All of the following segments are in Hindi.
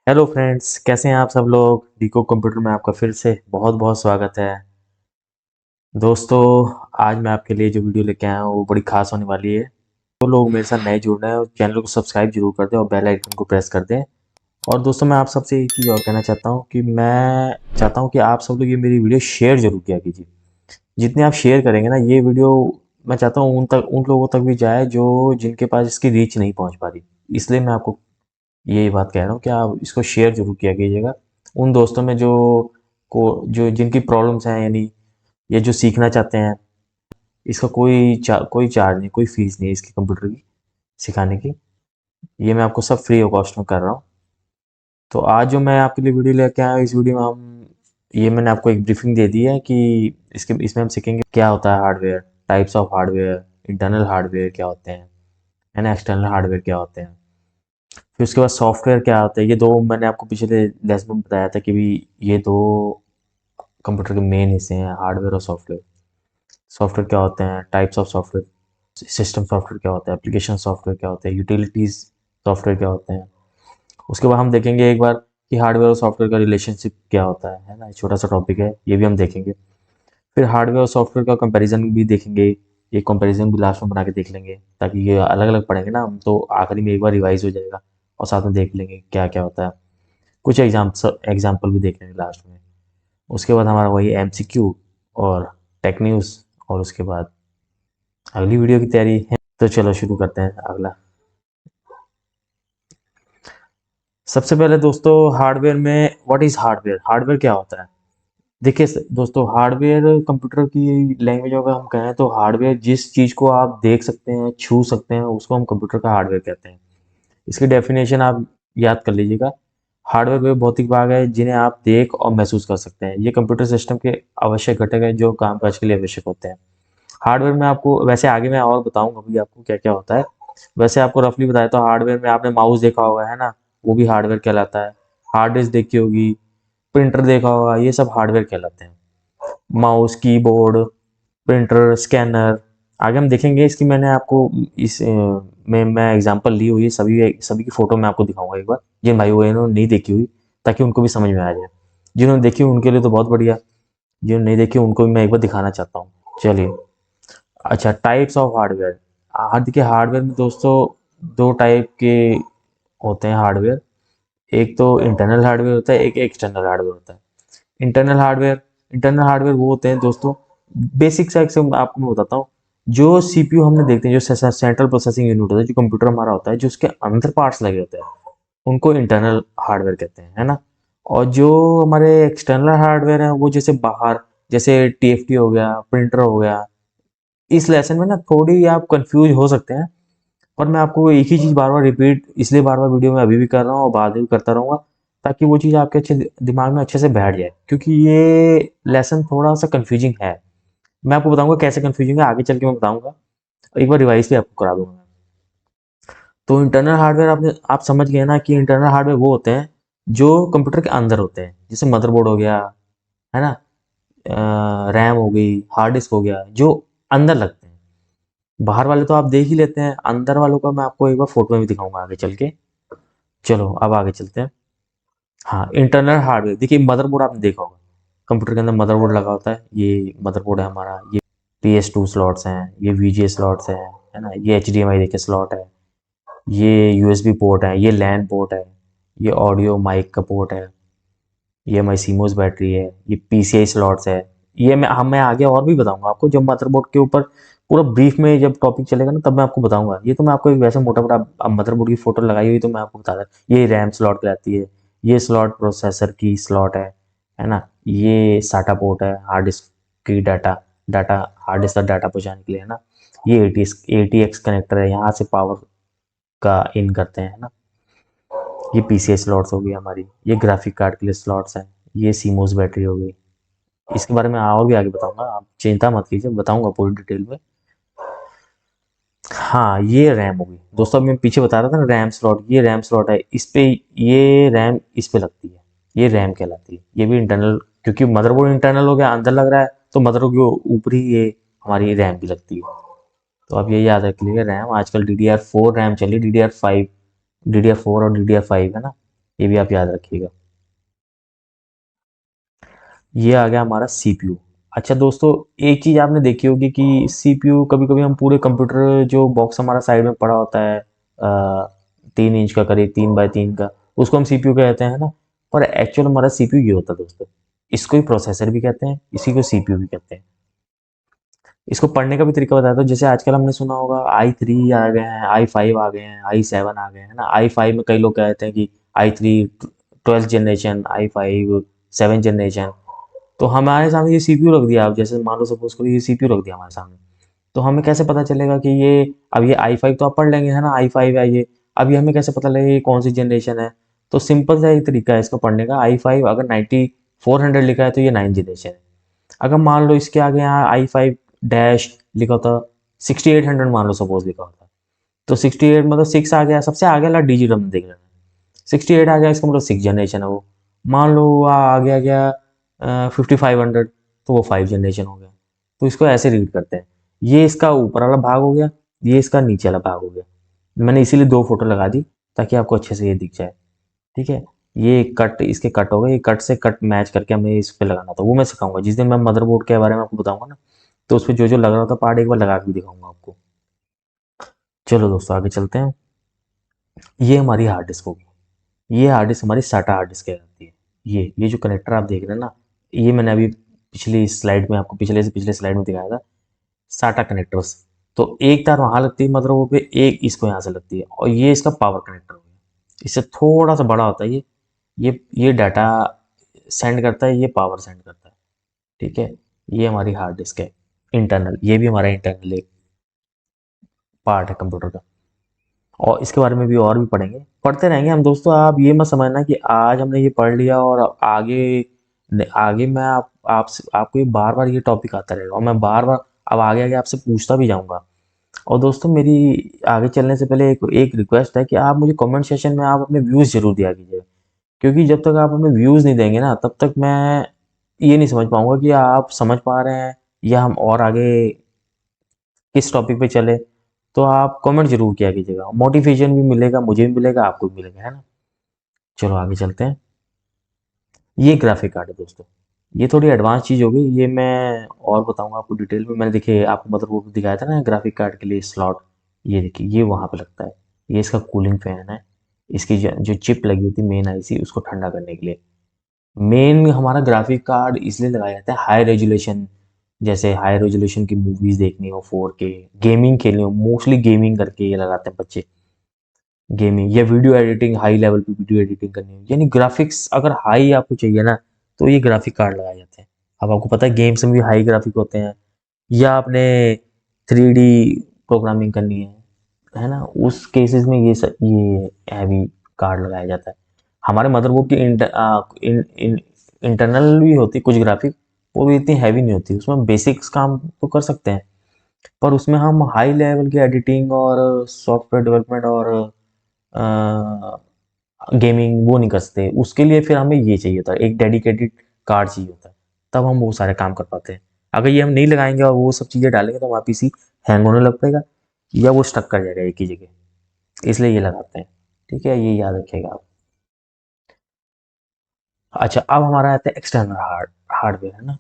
हेलो फ्रेंड्स, कैसे हैं आप सब लोग। डीको कंप्यूटर में आपका फिर से बहुत बहुत स्वागत है। दोस्तों, आज मैं आपके लिए जो वीडियो लेके आया हूँ वो बड़ी खास होने वाली है। तो लोग मेरे साथ नए जुड़ रहे हैं, चैनल को सब्सक्राइब जरूर कर दें और बेल आइकन को प्रेस कर दें। और दोस्तों, मैं आप सबसे एक चीज़ और कहना चाहता हूँ कि मैं चाहता हूँ कि आप सब लोग ये मेरी वीडियो शेयर जरूर किया कीजिए। जितने आप शेयर करेंगे ना ये वीडियो, मैं चाहता हूँ उन लोगों तक भी जाए जो जिनके पास इसकी रीच नहीं पहुँच पा रही। इसलिए मैं आपको यही बात कह रहा हूँ कि आप इसको शेयर ज़रूर किया कीजिएगा उन दोस्तों में जो जिनकी प्रॉब्लम्स हैं, यानी ये जो सीखना चाहते हैं। इसका कोई चार्ज नहीं, कोई फीस नहीं है इसकी कंप्यूटर की सिखाने की। ये मैं आपको सब फ्री ऑफ कॉस्ट में कर रहा हूँ। तो आज जो मैं आपके लिए वीडियो लेके आया हूँ, इस वीडियो में ये मैंने आपको एक ब्रीफिंग दे दी है कि इसमें हम सीखेंगे क्या होता है hardware, types of hardware, internal hardware क्या होते हैं, है ना, एक्सटर्नल हार्डवेयर क्या होते हैं। फिर उसके बाद सॉफ्टवेयर क्या होता है। ये दो मैंने आपको पिछले लेसन में बताया था कि भी ये दो कंप्यूटर के मेन हिस्से हैं, हार्डवेयर और सॉफ्टवेयर। सॉफ्टवेयर क्या होते हैं, types of software, system software क्या होता है, एप्लीकेशन सॉफ्टवेयर क्या होता है, यूटिलिटीज सॉफ्टवेयर क्या होते हैं। उसके बाद हम देखेंगे एक बार कि हार्डवेयर और सॉफ्टवेयर का रिलेशनशिप क्या होता है ना, छोटा सा टॉपिक है, ये भी हम देखेंगे। फिर हार्डवेयर और सॉफ्टवेयर का कंपैरिजन भी देखेंगे। ये कंपैरिजन भी लास्ट में बना के देख लेंगे, ताकि ये अलग अलग पढ़ेंगे ना हम तो आखिरी में एक बार रिवाइज हो जाएगा और साथ में देख लेंगे क्या क्या होता है। कुछ एग्जाम्पल भी देख लेंगे लास्ट में। उसके बाद हमारा वही एमसीक्यू और टेक न्यूज़, और उसके बाद अगली वीडियो की तैयारी है। तो चलो शुरू करते हैं अगला। सबसे पहले दोस्तों, हार्डवेयर में व्हाट इज़ हार्डवेयर, हार्डवेयर क्या होता है। देखिए दोस्तों, हार्डवेयर कंप्यूटर की लैंग्वेज अगर हम कहें तो हार्डवेयर जिस चीज़ को आप देख सकते हैं, छू सकते हैं, उसको हम कंप्यूटर का हार्डवेयर कहते हैं। इसकी डेफिनेशन आप याद कर लीजिएगा। हार्डवेयर वे भौतिक भाग है जिन्हें आप देख और महसूस कर सकते हैं। ये कंप्यूटर सिस्टम के आवश्यक घटक हैं जो कामकाज के लिए आवश्यक होते हैं। हार्डवेयर में आपको वैसे आगे मैं और बताऊंगा भी आपको क्या क्या होता है। वैसे आपको रफली बताया तो हार्डवेयर में आपने माउस देखा होगा, है ना, वो भी हार्डवेयर कहलाता है। हार्ड डिस्क देखी होगी, प्रिंटर देखा होगा, ये सब हार्डवेयर कहलाते हैं। माउस, कीबोर्ड, प्रिंटर, स्कैनर, आगे हम देखेंगे। इसकी मैंने आपको में मैं एग्जांपल ली हुई है, सभी सभी की फोटो मैं आपको दिखाऊंगा एक बार, जिन भाई बहनों ने नहीं देखी हुई, ताकि उनको भी समझ में आ जाए। जिन्होंने देखी हुई उनके लिए तो बहुत बढ़िया, जिन्होंने नहीं देखी उनको भी मैं एक बार दिखाना चाहता हूँ। चलिए, अच्छा, टाइप्स ऑफ हार्डवेयर। देखिए, हार्डवेयर में दोस्तों दो टाइप के होते हैं हार्डवेयर। एक तो इंटरनल हार्डवेयर होता है, एक एक्सटर्नल हार्डवेयर होता है। इंटरनल हार्डवेयर वो होते हैं दोस्तों, बेसिक सा एक से आपको मैं बताता हूँ। जो सीपीयू हमने देखते हैं, जो सेंट्रल प्रोसेसिंग यूनिट होता है, जो कंप्यूटर हमारा होता है, जो उसके अंदर पार्ट्स लगे होते हैं, उनको इंटरनल हार्डवेयर कहते हैं, है ना। और जो हमारे एक्सटर्नल हार्डवेयर हैं वो जैसे बाहर, जैसे टीएफटी हो गया, प्रिंटर हो गया। इस लेसन में ना थोड़ी आप कंफ्यूज हो सकते हैं, पर मैं आपको एक ही चीज़ बार बार रिपीट इसलिए बार बार वीडियो में अभी भी कर रहा हूँ और बाद में भी करता रहूँगा, ताकि वो चीज़ आपके अच्छे दिमाग में अच्छे से बैठ जाए, क्योंकि ये लेसन थोड़ा सा कंफ्यूजिंग है। मैं आपको बताऊंगा कैसे कंफ्यूजिंग है, आगे चल के मैं बताऊंगा। एक बार रिवाइज भी आपको करा दूंगा। तो इंटरनल हार्डवेयर आप समझ गए ना कि इंटरनल हार्डवेयर वो होते हैं जो कंप्यूटर के अंदर होते हैं, जैसे मदरबोर्ड हो गया, है ना, रैम हो गई, हार्ड डिस्क हो गया, जो अंदर लगते हैं। बाहर वाले तो आप देख ही लेते हैं, अंदर वालों का मैं आपको एक बार फोटो में भी दिखाऊंगा आगे चल के। चलो अब आगे चलते हैं। हाँ, इंटरनल हार्डवेयर, देखिए मदरबोर्ड आपने देखा होगा, कंप्यूटर के अंदर मदरबोर्ड लगा होता है। ये मदरबोर्ड है हमारा, ये PS2 स्लॉट्स हैं, ये VGA स्लॉट्स हैं, है ना, ये HDMI देखिए स्लॉट है, ये USB पोर्ट है, ये लैन पोर्ट है, ये ऑडियो माइक का पोर्ट है, ये हमारी सीमोस बैटरी है, ये PCI स्लॉट्स है। ये मैं आगे और भी बताऊंगा आपको, जब मदरबोर्ड के ऊपर पूरा ब्रीफ में जब टॉपिक चलेगा ना तब मैं आपको बताऊंगा। ये तो मैं आपको एक वैसे मोटा मोटा अब मदरबोर्ड की फोटो लगाई हुई तो मैं आपको बता रहा। ये रैम स्लॉट कहलाती है, ये स्लॉट प्रोसेसर की स्लॉट है ना। ये साटा पोर्ट है, हार्ड डिस्क की डाटा डाटा हार्ड डिस्क तक डाटा पहुंचाने के लिए, है ना। ये ATX कनेक्टर है, यहाँ से पावर का इन करते हैं, है ना। ये PCI स्लॉट्स हो गई हमारी, ये ग्राफिक कार्ड के लिए स्लॉट्स हैं, ये सीमोस बैटरी हो गई। इसके बारे में और भी आगे बताऊंगा, आप चिंता मत कीजिए, बताऊंगा पूरी डिटेल में। हाँ, ये रैम हो गई दोस्तों, अब मैं पीछे बता रहा था ना रैम स्लॉट, ये रैम स्लॉट है इस पे, ये रैम इस पे लगती है, ये रैम कहलाती है। ये भी इंटरनल, क्योंकि मदरबोर्ड इंटरनल हो गया, अंदर लग रहा है, तो मदरबोर्ड के ऊपर ही ये हमारी रैम भी लगती है। तो अब ये याद रख लीजिए, रैम आजकल DDR4 रैम चली, DDR4 और DDR5, है ना। ये भी आप याद रखिएगा। ये आ गया हमारा सीपीयू। अच्छा दोस्तों, एक चीज़ आपने देखी होगी कि सीपीयू कभी कभी हम पूरे कंप्यूटर जो बॉक्स हमारा साइड में पड़ा होता है 3 इंच का, करीब 3 बाय 3 का, उसको हम सीपीयू कहते हैं ना। पर एक्चुअल हमारा सीपीयू ये होता है दोस्तों। इसको ही प्रोसेसर भी कहते हैं, इसी को सीपीयू भी कहते हैं। इसको पढ़ने का भी तरीका बताता हूँ। जैसे आजकल हमने सुना होगा i3 आ गए हैं, i5 आ गए हैं, i7 आ गए हैं ना। i5 में कई लोग कहते हैं कि i3 12th generation, i5 7th generation. तो हमारे सामने ये सीपीयू रख दिया, आप जैसे मान लो सपोज करो ये सीपीयू रख दिया हमारे सामने, तो हमें कैसे पता चलेगा कि ये, अब ये i5 तो आप पढ़ लेंगे है ना, i5 है ये। अभी हमें कैसे पता लगेगा ये कौन सी जनरेशन है? तो सिंपल सा एक तरीका है इसको पढ़ने का। i5 अगर 9400 लिखा है तो ये 9th जनरेशन है। अगर मान लो इसके आगे यहाँ i5 डैश लिखा होता, 6800 मान लो सपोज लिखा होता, तो 68 मतलब 6 आ गया, सबसे आगे वाला डिजिट हम देख रहे हैं। 68 आ गया, इसका मतलब 6 जनरेशन है वो। मान लो आगे आ गया 5500, तो वो 5 जनरेशन हो गया। तो इसको ऐसे रीड करते हैं। ये इसका ऊपर वाला भाग हो गया, ये इसका नीचे वाला भाग हो गया। मैंने इसीलिए 2 फोटो लगा दी ताकि आपको अच्छे से ये दिख जाए। ठीक है। ये कट, इसके कट हो गए, ये कट से कट मैच करके हमें इस पे लगाना था, वो मैं सिखाऊंगा जिस दिन मैं मदरबोर्ड के बारे में आपको बताऊंगा ना। तो उस पर जो जो लग रहा था पार्ट एक बार लगा के भी दिखाऊंगा आपको। चलो दोस्तों आगे चलते हैं। ये हमारी हार्ड डिस्क होगी। ये हार्ड डिस्क हमारी साटा हार्ड डिस्क कहलाती है। ये जो कनेक्टर आप देख रहे हैं ना, ये मैंने अभी पिछली स्लाइड में आपको, पिछले से पिछले स्लाइड में दिखाया था, साटा कनेक्टर्स। तो एक तार वहाँ लगती है मदरबोर्ड पे, एक इसको यहाँ से लगती है, और ये इसका पावर कनेक्टर हो गया। इससे थोड़ा सा बड़ा होता है ये। ये डाटा सेंड करता है, ये पावर सेंड करता है। ठीक है। ये हमारी हार्ड डिस्क है इंटरनल, ये भी हमारा इंटरनल एक पार्ट है कंप्यूटर का। और इसके बारे में भी और भी पढ़ेंगे, पढ़ते रहेंगे हम दोस्तों। आप ये मत समझना कि आज हमने ये पढ़ लिया और आगे आगे मैं आपको ये बार बार ये टॉपिक आता रहेगा, और मैं बार बार अब आगे आगे आपसे पूछता भी जाऊंगा। और दोस्तों मेरी आगे चलने से पहले एक रिक्वेस्ट है कि आप मुझे कमेंट सेशन में आप अपने व्यूज़ जरूर दिया कीजिए। क्योंकि जब तक आप अपने व्यूज़ नहीं देंगे ना, तब तक मैं ये नहीं समझ पाऊंगा कि आप समझ पा रहे हैं या हम और आगे किस टॉपिक पे चले। तो आप कमेंट जरूर किया कीजिएगा, मोटिवेशन भी मिलेगा, मुझे भी मिलेगा, आपको भी मिलेगा, है ना। चलो आगे चलते हैं। ये ग्राफिक कार्ड है दोस्तों। ये थोड़ी एडवांस चीज़ होगी, ये मैं और बताऊंगा आपको डिटेल में। मैंने देखिए आपको मदरबोर्ड दिखाया था ना ग्राफिक कार्ड के लिए स्लॉट, ये देखिए ये वहाँ पे लगता है। ये इसका कूलिंग फैन है। इसकी जो चिप लगी होती है मेन आईसी, उसको ठंडा करने के लिए। मेन हमारा ग्राफिक कार्ड इसलिए लगाया जाता है हाई रेजोल्यूशन, जैसे हाई रेजोल्यूशन की मूवीज देखनी हो, 4K गेमिंग खेलनी हो, मोस्टली गेमिंग करके ये लगाते हैं बच्चे। गेमिंग या वीडियो एडिटिंग, हाई लेवल पे वीडियो एडिटिंग करनी हो, यानी ग्राफिक्स अगर हाई आपको चाहिए ना, तो ये ग्राफिक कार्ड लगाए जाते हैं। अब आपको पता है गेम्स में भी हाई ग्राफिक होते हैं, या आपने 3D प्रोग्रामिंग करनी है ना, उस केसेस में ये हैवी कार्ड लगाया जाता है। हमारे मदरबोर्ड की इंटरनल भी होती है कुछ ग्राफिक, वो भी इतनी हैवी नहीं होती, उसमें बेसिक्स काम तो कर सकते हैं, पर उसमें हम हाई लेवल की एडिटिंग और सॉफ्टवेयर डेवलपमेंट और गेमिंग वो नहीं कर सकते। उसके लिए फिर हमें ये चाहिए था, एक डेडिकेटेड कार्ड चाहिए होता है, तब हम वो सारे काम कर पाते हैं। अगर ये हम नहीं लगाएंगे और वो सब चीज़ें डालेंगे तो हमारा पीसी हैंग होने लग पड़ेगा, या वो स्टक कर जाएगा एक ही जगह। इसलिए ये लगाते हैं। ठीक है, ये याद रखिएगा आप। अच्छा, अब हमारा आता है एक्सटर्नल हार्डवेयर, है ना।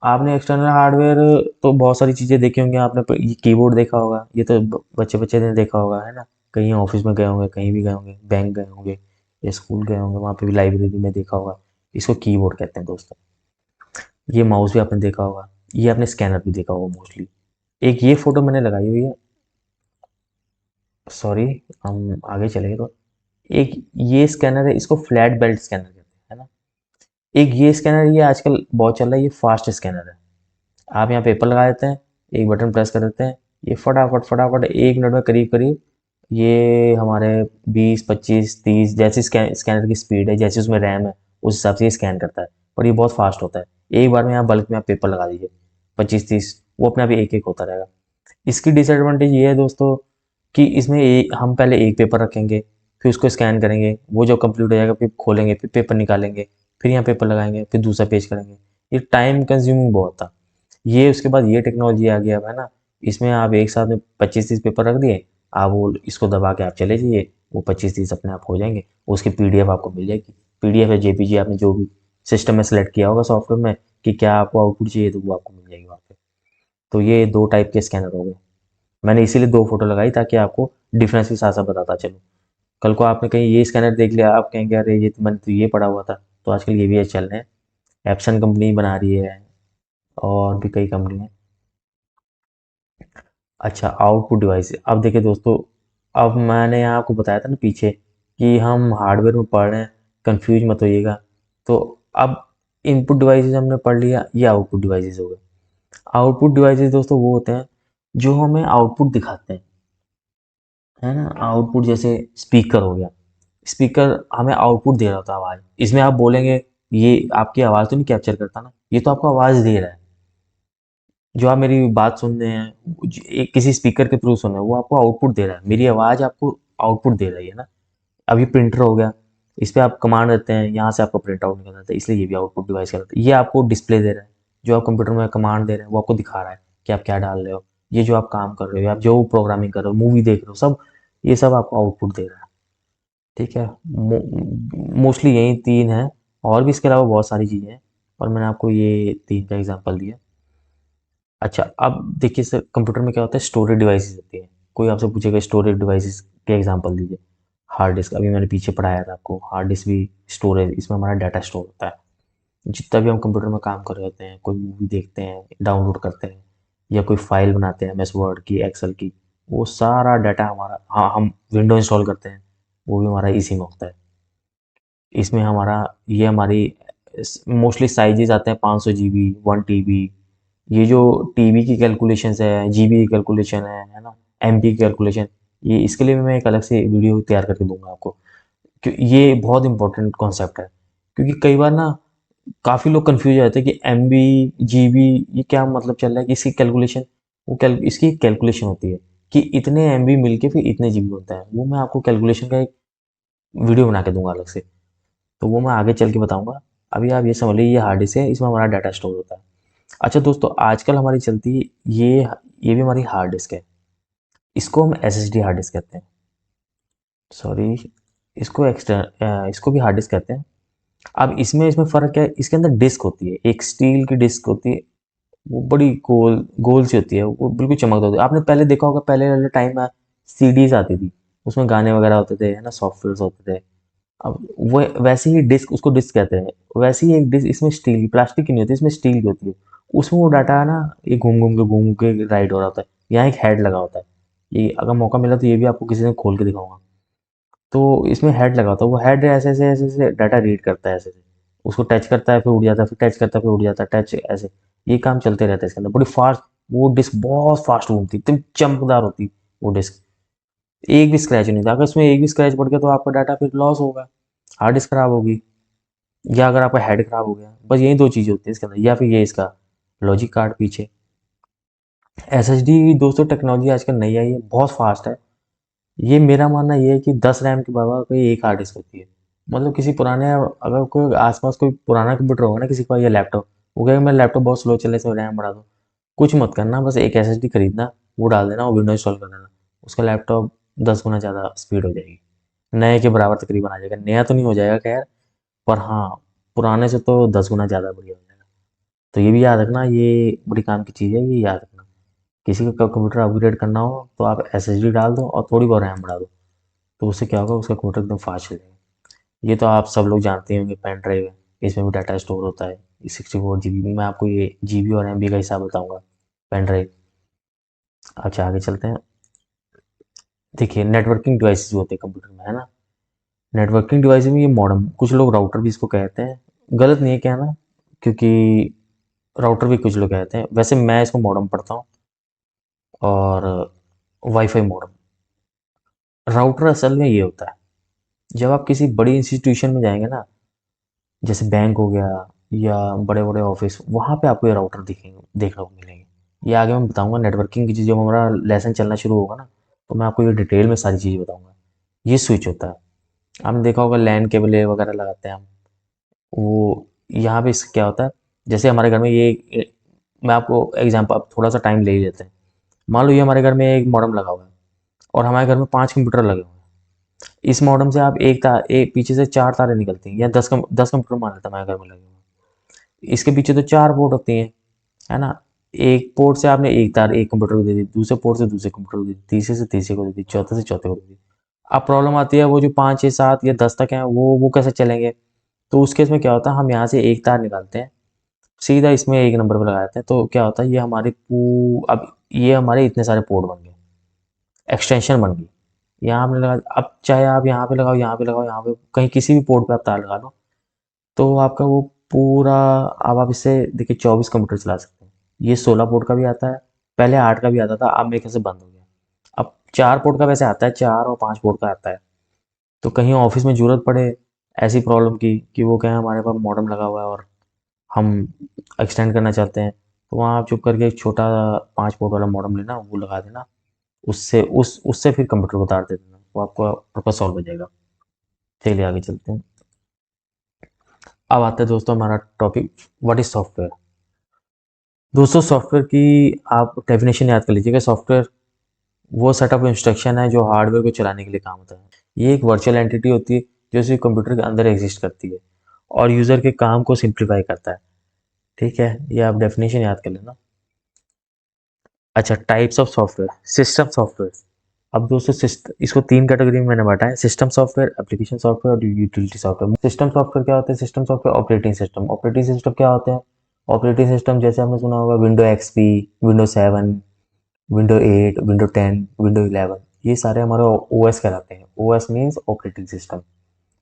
आपने एक्सटर्नल हार्डवेयर तो बहुत सारी चीज़ें देखी होंगी आपने, ये कीबोर्ड देखा होगा, ये तो बच्चे बच्चे ने देखा होगा, है ना। कहीं ऑफिस में गए होंगे, कहीं भी गए होंगे, बैंक गए होंगे या स्कूल गए होंगे, वहाँ पे भी लाइब्रेरी में देखा होगा। इसको कीबोर्ड कहते हैं दोस्तों। ये माउस भी आपने देखा होगा, ये आपने स्कैनर भी देखा होगा मोस्टली। एक ये फोटो मैंने लगाई हुई है, सॉरी, हम आगे चलेंगे तो। एक ये स्कैनर है, इसको फ्लैट बेल्ट स्कैनर कहते हैं, है ना। एक ये स्कैनर, ये आजकल बहुत चल रहा है, ये फास्ट स्कैनर है। आप यहाँ पेपर लगा देते हैं, एक बटन प्रेस कर देते हैं, ये फटाफट फटाफट 1 मिनट में करीब करीब ये हमारे 20 25 30 जैसी स्कैनर की स्पीड है, जैसे उसमें रैम है, उस हिसाब से ये स्कैन करता है। और ये बहुत फास्ट होता है। एक बार में यहाँ बल्क में आप पेपर लगा दीजिए 25 30, वो अपने आप एक एक होता रहेगा। इसकी डिसएडवांटेज ये है दोस्तों कि इसमें हम पहले एक पेपर रखेंगे, फिर उसको स्कैन करेंगे, वो जब कंप्लीट हो जाएगा फिर खोलेंगे, फिर पेपर निकालेंगे, फिर यहाँ पेपर लगाएंगे, फिर दूसरा पेज करेंगे। ये टाइम कंज्यूमिंग बहुत था। ये उसके बाद ये टेक्नोलॉजी आ गया है ना, इसमें आप एक साथ में 25 30 पेपर रख दिए, आप वो इसको दबा के आप चले जाइए, वो 25-30 अपने आप हो जाएंगे। उसकी पीडीएफ आपको मिल जाएगी, पीडीएफ या जेपीजी, आपने जो भी सिस्टम में सेलेक्ट किया होगा सॉफ्टवेयर में कि क्या आपको आउटपुट चाहिए, तो वो आपको मिल जाएगी वहाँ पे। तो ये 2 टाइप के स्कैनर हो गए। मैंने इसीलिए 2 फोटो लगाई ताकि आपको डिफरेंस के साथ साथ बताता चलूँ। कल को आपने कहीं ये स्कैनर देख लिया, आप कहेंगे अरे ये तो मैंने तो ये पढ़ा हुआ था। तो आजकल ये भी चल रहे हैं, एप्सन कंपनी बना रही है और भी कई कंपनी है। अच्छा, आउटपुट डिवाइस, अब देखिए दोस्तों, अब मैंने यहाँ आपको बताया था ना पीछे कि हम हार्डवेयर में पढ़ रहे हैं, कंफ्यूज मत होइएगा। तो अब इनपुट डिवाइसेस हमने पढ़ लिया, ये आउटपुट डिवाइसेस हो गए। आउटपुट डिवाइसेस दोस्तों वो होते हैं जो हमें आउटपुट दिखाते हैं, है ना। आउटपुट जैसे स्पीकर हो गया, स्पीकर हमें आउटपुट दे रहा होता है आवाज़। इसमें आप बोलेंगे ये आपकी आवाज़ तो नहीं कैप्चर करता ना, ये तो आपको आवाज़ दे रहा है। जो आप मेरी बात सुन रहे हैं एक किसी स्पीकर के थ्रू सुन रहे हैं, वो आपको आउटपुट दे रहा है, मेरी आवाज़ आपको आउटपुट दे रही है ना। अब ये प्रिंटर हो गया, इस पे आप कमांड देते हैं, यहाँ से आपका प्रिंट आउट निकल जाता है, इसलिए ये भी आउटपुट डिवाइस कहलाता है। ये आपको डिस्प्ले दे रहा है, जो आप कंप्यूटर में कमांड दे रहे हैं वो आपको दिखा रहा है कि आप क्या डाल रहे हो। ये जो आप काम कर रहे हो, आप जो प्रोग्रामिंग कर रहे हो, मूवी देख रहे हो, सब ये सब आपको आउटपुट दे रहा है। ठीक है, मोस्टली यही 3 हैं, और भी इसके अलावा बहुत सारी चीज़ें हैं, और मैंने आपको ये 3 का एग्जांपल दिया। अच्छा, अब देखिए सर, कंप्यूटर में क्या होता है, स्टोरेज डिवाइसेस होती है। कोई आपसे पूछेगा स्टोरेज डिवाइसेस के एग्जांपल दीजिए। हार्ड डिस्क, अभी मैंने पीछे पढ़ाया था आपको, हार्ड डिस्क भी स्टोरेज, इसमें हमारा डाटा स्टोर होता है। जितना भी हम कंप्यूटर में काम कर रहे होते हैं, कोई मूवी देखते हैं, डाउनलोड करते हैं, या कोई फाइल बनाते हैं एमएस वर्ड की, एक्सेल की, वो सारा डाटा हमारा, हाँ, हम विंडो इंस्टॉल करते हैं, वो भी हमारा इसी में होता है। इसमें हमारा, ये हमारी मोस्टली साइजेस आते हैं 500 GB, 1 TB। ये जो टीबी की कैलकुलेशंस है, जीबी की कैलकुलेशन है ना, एमबी की कैलकुलेशन, ये इसके लिए भी मैं एक अलग से वीडियो तैयार करके दूंगा आपको, क्योंकि ये बहुत इंपॉर्टेंट कॉन्सेप्ट है। क्योंकि कई बार ना काफ़ी लोग कंफ्यूज हो जाते हैं कि एमबी, जीबी, ये क्या मतलब चल रहा है कि इसकी कैलकुलेशन, इसकी कैलकुलेशन होती है कि इतने एमबी मिलके फिर इतने जीबी होता है। वो मैं आपको कैलकुलेशन का एक वीडियो बना के दूंगा अलग से, तो वो मैं आगे चल के बताऊंगा। अभी आप ये समझ लीजिए, ये हार्ड डिस्क है, इसमें हमारा डाटा स्टोर होता है। अच्छा दोस्तों, आजकल हमारी चलती ये भी हमारी हार्ड डिस्क है, इसको हम एसएसडी हार्ड डिस्क कहते हैं। सॉरी, इसको भी हार्ड डिस्क कहते हैं। अब इसमें फ़र्क क्या है, इसके अंदर डिस्क होती है, एक स्टील की डिस्क होती है, वो बड़ी गोल गोल सी होती है, वो बिल्कुल चमकदार होती है। आपने पहले देखा होगा, पहले वाले टाइम में सीडीज आती थी, उसमें गाने वगैरह होते थे, है ना, सॉफ्टवेयर होते थे। अब वो वैसे ही डिस्क, उसको डिस्क कहते हैं, वैसे ही एक डिस्क इसमें स्टील की, प्लास्टिक की नहीं होती, इसमें स्टील की होती है। उसमें वो डाटा है ना, ये घूम के राइट हो रहा होता है, यहाँ एक हेड लगा होता है। ये अगर मौका मिला तो ये भी आपको किसी दिन खोल के दिखाऊंगा। तो इसमें हेड लगा होता है, वो हेड ऐसे ऐसे डाटा रीड करता है, ऐसे ऐसे उसको टच करता है फिर उड़ जाता है, फिर टच करता है फिर उड़ जाता है, टच ऐसे, ये काम चलते रहता है इसके अंदर, बड़ी फास्ट। वो डिस्क बहुत फास्ट घूमती, एकदम चमकदार होती वो डिस्क, एक भी स्क्रैच नहीं था। अगर इसमें एक भी स्क्रैच पड़ गया तो आपका डाटा फिर लॉस होगा, हार्ड डिस्क खराब होगी, या अगर आपका हेड खराब हो गया, बस यही 2 चीज़ें होती है इसके अंदर, या फिर ये इसका लॉजिक कार्ड पीछे। एसएसडी दोस्तों टेक्नोलॉजी आजकल नई आई है, बहुत फास्ट है। ये मेरा मानना ये है कि 10 रैम के बराबर कोई एक हार्ड डिस्क होती है। मतलब किसी पुराने, अगर कोई आसपास कोई पुराना कंप्यूटर होगा ना किसी का, या लैपटॉप, वो कहेगा मेरा लैपटॉप बहुत स्लो चल रहा है, इसमें रैम बढ़ा दो। कुछ मत करना, बस एक एसएसडी खरीदना, वो डाल देना और विंडो इंस्टॉल कर देना, उसका लैपटॉप 10 गुना ज़्यादा स्पीड हो जाएगी, नए के बराबर तकरीबन आ जाएगा। नया तो नहीं हो जाएगा खैर, पर हाँ, पुराने से तो 10 गुना ज़्यादा बढ़िया हो जाएगा। तो ये भी याद रखना, ये बड़ी काम की चीज़ है, ये याद रखना। किसी का कंप्यूटर अपग्रेड करना हो तो आप एसएसडी डाल दो और थोड़ी बहुत रैम बढ़ा दो, तो उससे क्या होगा, उसका कंप्यूटर एकदम फास्ट चलेगा। ये तो आप सब लोग जानते होंगे, पेन ड्राइव है, इसमें भी डाटा स्टोर होता है, 64 GB। मैं आपको ये जीबी और एमबी का हिसाब बताऊंगा, पेन ड्राइव। अच्छा, आगे चलते हैं। देखिए, नेटवर्किंग डिवाइसेस जो होते हैं कंप्यूटर में, है ना, नेटवर्किंग डिवाइस में ये मॉडेम, कुछ लोग राउटर भी इसको कहते हैं, गलत नहीं है कहना, क्योंकि राउटर भी कुछ लोग कहते हैं, वैसे मैं इसको मॉडेम पढ़ता हूँ। और वाईफाई मॉडेम, राउटर असल में ये होता है, जब आप किसी बड़ी इंस्टीट्यूशन में जाएंगे ना, जैसे बैंक हो गया या बड़े बड़े ऑफिस, वहाँ पे आपको ये राउटर दिखेंगे, देखने को मिलेंगे। ये आगे मैं बताऊंगा, नेटवर्किंग की चीज़ जब हमारा लेसन चलना शुरू होगा ना, तो मैं आपको ये डिटेल में सारी चीज़ें बताऊंगा। ये स्विच होता है, आपने देखा होगा लैन केबल वगैरह लगाते हैं हम, वो यहाँ पे इससे क्या होता है, जैसे हमारे घर में मैं आपको एग्जाम्पल, अब थोड़ा सा टाइम ले ही लेते हैं। मान लो ये हमारे घर में एक मॉडेम लगा हुआ है, और हमारे घर में 5 कंप्यूटर लगे हुए हैं। इस मॉडेम से आप एक तार, एक पीछे से 4 तारें निकलती हैं, या 10 कंप्यूटर मान लेता मैं घर में लगे हुए। इसके पीछे तो 4 पोर्ट होती हैं, है ना? एक पोर्ट से आपने एक तार एक कंप्यूटर को दे दी, दूसरे पोर्ट से दूसरे कंप्यूटर को दे दी, तीसरे से तीसरे को दे दी, चौथे से चौथे को दे दी। अब प्रॉब्लम आती है वो जो 5, 6, 7 या 10 तक हैं, वो कैसे चलेंगे? तो उस केस में क्या होता है, हम यहाँ से एक तार निकालते हैं, सीधा इसमें एक नंबर पे लगा देते हैं, तो क्या होता है, ये हमारे अब ये हमारे इतने सारे पोर्ट बन गए, एक्सटेंशन बन गई। यहाँ आपने लगा, अब चाहे आप यहाँ पे लगाओ, यहाँ पे लगाओ, यहाँ पे कहीं किसी भी पोर्ट पे आप तार लगा लो, तो आपका वो पूरा, अब आप इससे देखिए 24 कंप्यूटर चला सकते हैं। ये 16 पोर्ट का भी आता है, पहले 8 का भी आता था, अब मेरे ख्याल से बंद हो गया। अब 4 पोर्ट का वैसे आता है, 4 और 5 पोर्ट का आता है। तो कहीं ऑफिस में ज़रूरत पड़े ऐसी प्रॉब्लम की कि वो क्या है, हमारे पास मॉडेम लगा हुआ है और हम एक्सटेंड करना चाहते हैं, तो वहाँ आप चुप करके एक छोटा 5 पोर्ट वाला मॉडेम लेना, वो लगा देना, उससे फिर कंप्यूटर को तार दे देना, वो आपका पर्पज सॉल्व हो जाएगा। चलिए आगे चलते हैं। अब आता है दोस्तों हमारा टॉपिक, व्हाट इज सॉफ्टवेयर। दोस्तों सॉफ्टवेयर की आप डेफिनेशन याद कर लीजिएगा। सॉफ्टवेयर वो सेट ऑफ इंस्ट्रक्शन है जो हार्डवेयर को चलाने के लिए काम होता है। ये एक वर्चुअल एंटिटी होती है जो सिर्फ कंप्यूटर के अंदर एग्जिस्ट करती है और यूज़र के काम को सिंप्लीफाई करता है। ठीक है, ये आप डेफिनेशन याद कर लेना। अच्छा, types of software, system software. अब दोस्तों इसको 3 कैटेगरी में मैंने बांटा है, सिस्टम सॉफ्टवेयर, एप्लीकेशन सॉफ्टवेयर और यूटिलिटी सॉफ्टवेयर। सिस्टम सॉफ्टवेयर क्या होते हैं? System software operating system. Operating system क्या होते हैं? ऑपरेटिंग सिस्टम जैसे आपने सुना होगा window XP, window 7, window 8, window 10, window 11, ये सारे हमारे ओएस कहलाते हैं। OS means operating system.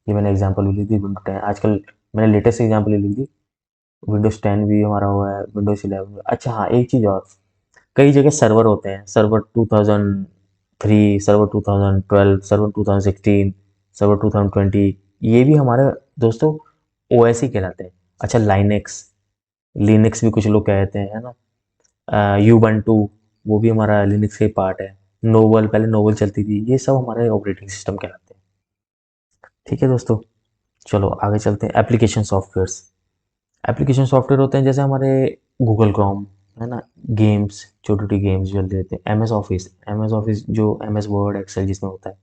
ये मैंने एग्जांपल भी ली थी विंडो 10, आजकल मैंने लेटेस्ट एग्जांपल ली थी, विंडोज 10 भी हमारा हुआ है, विंडोज 11। अच्छा हाँ, एक चीज़ और, कई जगह सर्वर होते हैं, सर्वर 2003, सर्वर 2012, सर्वर 2016, सर्वर 2020, ये भी हमारे दोस्तों ओएस ही कहलाते हैं। अच्छा, लाइनेक्स, लिनक्स भी कुछ लोग कहते हैं, है ना? यूबंटू, वो भी हमारा लिनक्स का पार्ट है। नोवल, पहले नोवल चलती थी, ये सब हमारे ऑपरेटिंग सिस्टम कहलाते हैं। ठीक है दोस्तों, चलो आगे चलते हैं। Application softwares. एप्लीकेशन सॉफ्टवेयर होते हैं जैसे हमारे गूगल क्रोम, है ना? गेम्स, छोटी छोटी गेम्स जो देते हैं, एम एस ऑफिस जो एम एस वर्ड एक्सेल जिसमें होता है,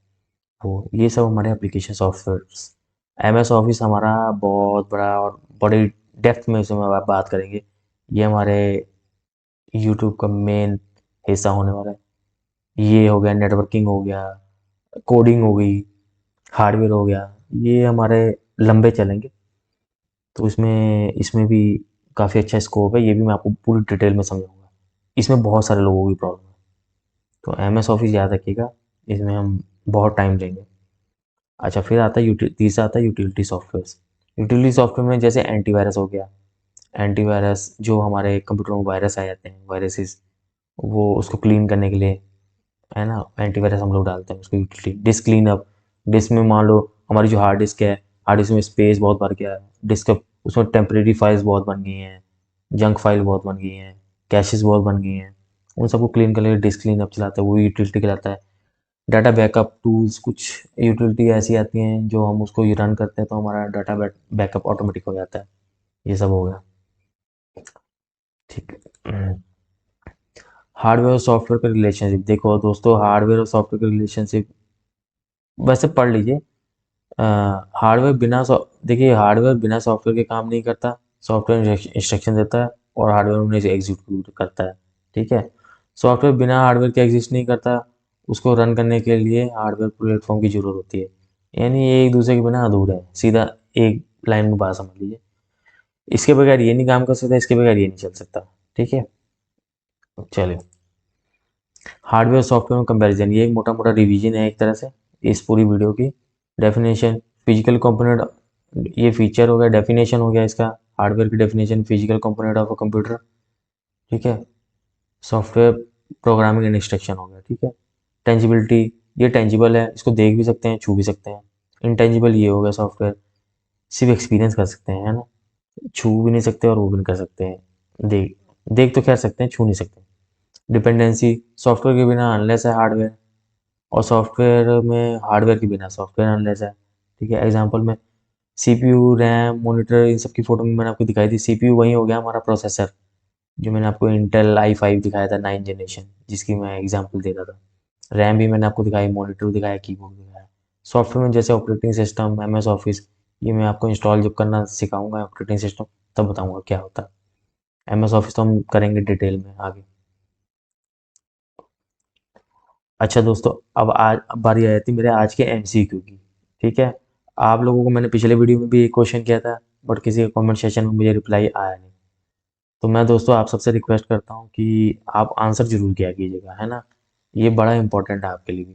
वो ये सब हमारे application softwares. M S office हमारा बहुत बड़ा और बड़ी डेप्थ में इसमें आप बात करेंगे, ये हमारे यूट्यूब का मेन हिस्सा होने वाला है। ये हो गया, नेटवर्किंग हो गया, कोडिंग हो गई, हार्डवेयर हो गया, ये हमारे लंबे चलेंगे। तो इसमें इसमें भी काफ़ी अच्छा स्कोप है, ये भी मैं आपको पूरी डिटेल में समझाऊंगा। इसमें बहुत सारे लोगों की प्रॉब्लम है, तो एम एस ऑफिस याद रखिएगा, इसमें हम बहुत टाइम लेंगे। अच्छा, फिर आता है तीसरा आता है यूटिलिटी सॉफ्टवेयर। यूटिलिटी सॉफ्टवेयर में जैसे एंटीवायरस हो गया, एंटीवायरस जो हमारे कंप्यूटर में वायरस आ जाते हैं, वायरसेस, वो उसको क्लीन करने के लिए, है ना, एंटीवायरस हम लोग डालते हैं। उसको utility, disk clean up, disk में मान लो हमारी जो हार्ड डिस्क है, हार्ड डिस्क में स्पेस बहुत भर गया है, डिस्क उसमें टेम्परेरी फाइल्स बहुत बन गई हैं, जंक फाइल बहुत बन गई हैं, कैशेस बहुत बन गई हैं, उन सबको क्लीन करने के लिए डिस्क क्लीन अप चलाता है, वो यूटिलिटी कहलाता है। डाटा बैकअप टूल्स, कुछ यूटिलिटी ऐसी आती हैं जो हम उसको रन करते हैं तो हमारा डाटा बैकअप ऑटोमेटिक हो जाता है। ये सब हो गया। ठीक है। हार्डवेयर और सॉफ्टवेयर का रिलेशनशिप देखो दोस्तों, हार्डवेयर और सॉफ्टवेयर का रिलेशनशिप वैसे पढ़ लीजिए। हार्डवेयर देखिए, हार्डवेयर बिना सॉफ्टवेयर के काम नहीं करता, सॉफ्टवेयर इंस्ट्रक्शन देता है और हार्डवेयर उन्हें एग्जीक्यूट करता है। ठीक है, सॉफ्टवेयर बिना हार्डवेयर के एग्जिस्ट नहीं करता, उसको रन करने के लिए हार्डवेयर प्लेटफॉर्म की ज़रूरत होती है, यानी ये एक दूसरे के बिना अधूरा है, सीधा एक लाइन में बात समझ लीजिए। इसके बगैर ये नहीं काम कर सकता, इसके बगैर ये नहीं चल सकता। ठीक है, चलिए, हार्डवेयर सॉफ्टवेयर में कंपैरिजन, ये एक मोटा मोटा रिवीजन है एक तरह से इस पूरी वीडियो की। डेफिनेशन, फिजिकल कंपोनेंट, ये फीचर हो गया, डेफिनेशन हो गया इसका, हार्डवेयर की definition, physical component of a computer. ठीक है, सॉफ्टवेयर प्रोग्रामिंग एंड इंस्ट्रक्शन हो गया। ठीक है, टेंजिबिलिटी, ये टेंजिबल है, इसको देख भी सकते हैं, छू भी सकते हैं। इंटेंजिबल ये हो गया, सॉफ्टवेयर सिर्फ एक्सपीरियंस कर सकते हैं, है ना, छू भी नहीं सकते और वो भी नहीं कर सकते हैं। देख देख तो खैर सकते हैं, छू नहीं सकते। डिपेंडेंसी, सॉफ्टवेयर के बिना अनलेस है हार्डवेयर, और सॉफ्टवेयर में हार्डवेयर के बिना सॉफ्टवेयर अनलेस है। ठीक है, एग्जांपल में सीपीयू, रैम, मॉनिटर, इन सब की फोटो में मैंने आपको दिखाई थी। सीपीयू वही हो गया हमारा प्रोसेसर, जो मैंने आपको इंटेल i5 दिखाया था 9 जनरेशन, जिसकी मैं एग्जांपल दे रहा था। रैम भी मैंने आपको दिखाई, मॉनिटर दिखाया, कीबोर्ड दिखाया। सॉफ्टवेयर में जैसे ऑपरेटिंग सिस्टम, MS ऑफिस, ये मैं आपको इंस्टॉल जब करना सिखाऊंगा ऑपरेटिंग सिस्टम, तब बताऊंगा क्या होता है। MS ऑफिस तो हम करेंगे डिटेल में आगे। अच्छा दोस्तों, अब बारी आ जाती है मेरे आज के MCQ की। ठीक है, आप लोगों को मैंने पिछले वीडियो में भी एक क्वेश्चन किया था, बट किसी के कमेंट सेशन में मुझे रिप्लाई आया नहीं। तो मैं दोस्तों आप सबसे रिक्वेस्ट करता हूँ कि आप आंसर जरूर किया कीजिएगा, है ना। ये बड़ा इंपॉर्टेंट है आपके लिए भी,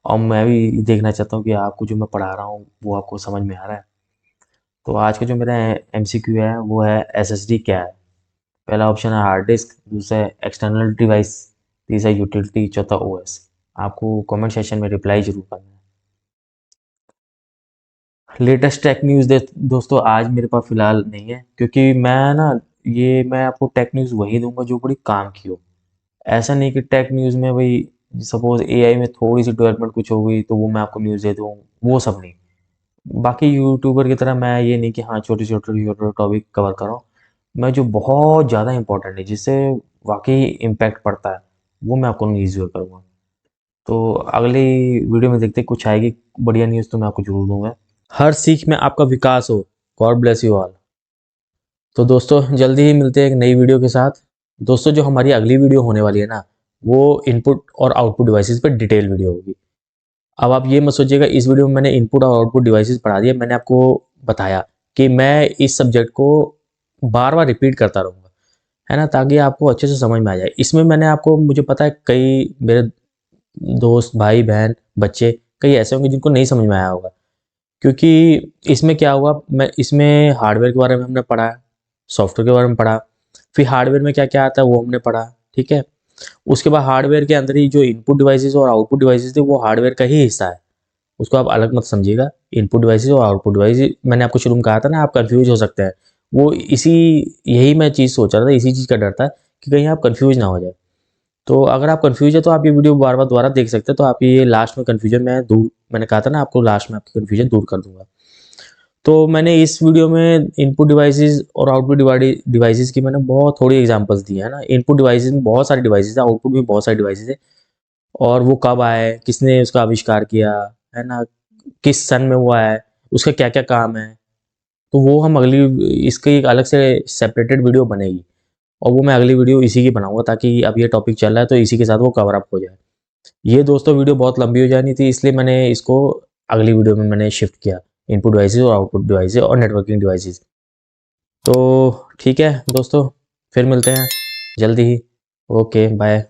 और मैं भी देखना चाहता हूँ कि आपको जो मैं पढ़ा रहा हूँ वो आपको समझ में आ रहा है। तो आज का जो मेरा MCQ है वो है SSD क्या है। पहला ऑप्शन है हार्ड डिस्क, दूसरा है एक्सटर्नल डिवाइस, तीसरा यूटिलिटी, चौथा OS। आपको कमेंट सेशन में रिप्लाई जरूर करना है। लेटेस्ट टेक न्यूज़ दोस्तों आज मेरे पास फ़िलहाल नहीं है, क्योंकि मैं आपको टेक न्यूज़ वही दूंगा जो बड़ी काम की हो। ऐसा नहीं कि टेक न्यूज़ में भाई सपोज़ AI में थोड़ी सी डेवलपमेंट कुछ हो गई तो वो मैं आपको न्यूज़ दे दूँ, वो सब नहीं। बाकी यूट्यूबर की तरह मैं ये नहीं कि हाँ छोटे छोटे टॉपिक कवर कर रहा हूँ। मैं जो बहुत ज़्यादा इंपॉर्टेंट है, जिससे वाकई इम्पैक्ट पड़ता है, वो मैं आपको न्यूज़ करूँगा। तो अगली वीडियो में देखते हैं, कुछ आएगी बढ़िया न्यूज़ तो मैं आपको जरूर दूंगा। हर सीख में आपका विकास हो। God bless you all. तो दोस्तों जल्दी ही मिलते हैं एक नई वीडियो के साथ। दोस्तों जो हमारी अगली वीडियो होने वाली है ना, वो इनपुट और आउटपुट डिवाइसेस पर डिटेल वीडियो होगी। अब आप ये मत सोचिएगा इस वीडियो में मैंने इनपुट और आउटपुट डिवाइसेस पढ़ा दिया, मैंने आपको बताया कि मैं इस सब्जेक्ट को बार बार रिपीट करता रहूँगा, है ना, ताकि आपको अच्छे से समझ में आ जाए। इसमें मैंने आपको, मुझे पता है कई मेरे दोस्त, भाई बहन, बच्चे कई ऐसे होंगे जिनको नहीं समझ में आया होगा, क्योंकि इसमें क्या हुआ, मैं इसमें हार्डवेयर के बारे में हमने पढ़ा, सॉफ्टवेयर के बारे में पढ़ा, फिर हार्डवेयर में क्या क्या आता है वो हमने पढ़ा। ठीक है, उसके बाद हार्डवेयर के अंदर ही जो इनपुट डिवाइसेस और आउटपुट डिवाइसेस थे वो हार्डवेयर का ही हिस्सा है, उसको आप अलग मत समझिएगा। इनपुट डिवाइसेस और आउटपुट डिवाइस, मैंने आपको शुरू में कहा था ना आप कंफ्यूज हो सकते हैं, वो इसी यही मैं चीज़ सोच रहा था, इसी चीज़ का डर था कि कहीं आप कंफ्यूज ना हो जाए। तो अगर आप कंफ्यूज है तो आप ये वीडियो बार बार दोबारा देख सकते हैं, तो आप ये लास्ट में कन्फ्यूजन मैं दूर, मैंने कहा था ना आपको लास्ट में आपकी कन्फ्यूजन दूर कर दूंगा। तो मैंने इस वीडियो में इनपुट डिवाइसेस और आउटपुट डिवाइसेस की मैंने बहुत थोड़ी एग्जांपल्स दी है ना। इनपुट डिवाइसेस में बहुत सारे डिवाइसेस है, आउटपुट में बहुत सारे डिवाइसेस है, और वो कब आए, किसने उसका आविष्कार किया, है ना, किस सन में वो आया है, उसका क्या क्या काम है। तो वो हम अगली, इसकी एक अलग से सेपरेटेड वीडियो बनेगी, और वो मैं अगली वीडियो इसी की बनाऊंगा, ताकि अब ये टॉपिक चल रहा है तो इसी के साथ वो कवर अप हो जाए। ये दोस्तों वीडियो बहुत लंबी हो जानी थी, इसलिए मैंने इसको अगली वीडियो में मैंने शिफ्ट किया, इनपुट डिवाइसेस और आउटपुट डिवाइसेस और नेटवर्किंग डिवाइसेस। तो ठीक है दोस्तों, फिर मिलते हैं जल्दी ही। Okay bye.